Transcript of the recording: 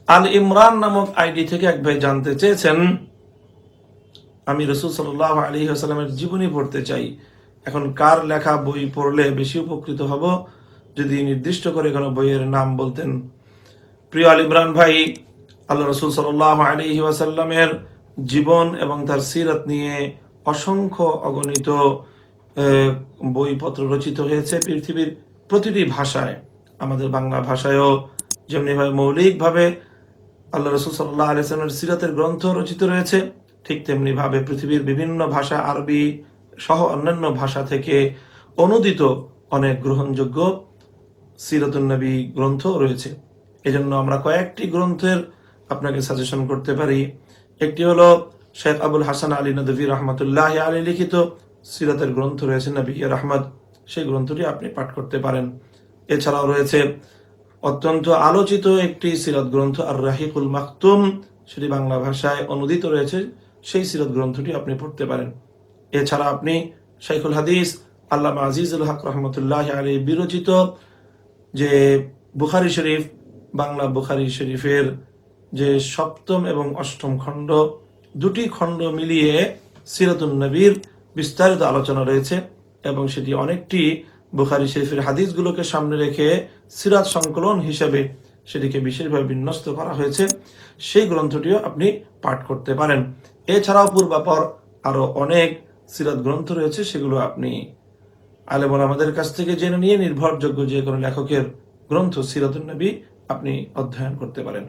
আল ইমরান নামক আইডি থেকে এক ভাই জানতে চেয়েছেন, আমি রাসূল সাল্লাল্লাহু আলাইহি ওয়াসাল্লামের জীবনী পড়তে চাই, এখন কার লেখা বই পড়লে বেশি উপকৃত হব, যদি নির্দিষ্ট করে কোনো বইয়ের নাম বলতেন। প্রিয় আল ইমরান ভাই, আল্লাহ রাসূল সাল্লাল্লাহু আলাইহি ওয়াসাল্লামের জীবন এবং তার সিরাত নিয়ে অসংখ্য অগণিত বইপত্র রচিত হয়েছে পৃথিবীর প্রতিটি ভাষায়। আমাদের বাংলা ভাষায়ও যেমনিভাবে মৌলিকভাবে আল্লাহ রাসূল সাল্লাল্লাহু আলাইহি ওয়াসাল্লামের সিরাতের গ্রন্থ রচিত রয়েছে, ঠিক তেমনি ভাবে পৃথিবীর বিভিন্ন ভাষা, আরবি সহ অন্যান্য ভাষা থেকে অনুদিত অনেক গ্রহণযোগ্য সিরাতুন নবী গ্রন্থ রয়েছে। এজন্য আমরা কয়েকটি গ্রন্থের আপনাকে সাজেশন করতে পারি। একটি হলো শেখ আবুল হাসান আলী নদভী রহমতুল্লাহ আলী লিখিত সিরাতের গ্রন্থ রয়েছে নবী রহমত, সেই গ্রন্থটি আপনি পাঠ করতে পারেন। এছাড়াও রয়েছে অত্যন্ত আলোচিত একটি সিরাত গ্রন্থ আর রাহিকুল মাকতুম, সেটি বাংলা ভাষায় অনুদিত রয়েছে, সেই সিরাত গ্রন্থটি আপনি পড়তে পারেন। এছাড়া আপনি শাইখুল হাদিস আল্লামা আজিজুল হক রহমতুল্লাহ আলী বিরচিত যে বুখারী শরীফ, বাংলা বুখারী শরীফের যে সপ্তম এবং অষ্টম খণ্ড, দুটি খণ্ড মিলিয়ে সিরাতুন নবীর বিস্তারিত আলোচনা রয়েছে এবং সেটি অনেকটি বুখারী শরীফের হাদিসগুলোকে সামনে রেখে সিরাত সংকলন হিসেবে সেটিকে বিশেষভাবে বিন্যস্ত করা হয়েছে, সেই গ্রন্থটিও আপনি পাঠ করতে পারেন। এছাড়াও পূর্বাপর আরো অনেক সিরাত গ্রন্থ রয়েছে, সেগুলো আপনি আলেম ওলামাদের কাছ থেকে জেনে নিয়ে নির্ভরযোগ্য যে কোনো লেখকের গ্রন্থ সিরাতুন নবী আপনি অধ্যয়ন করতে পারেন।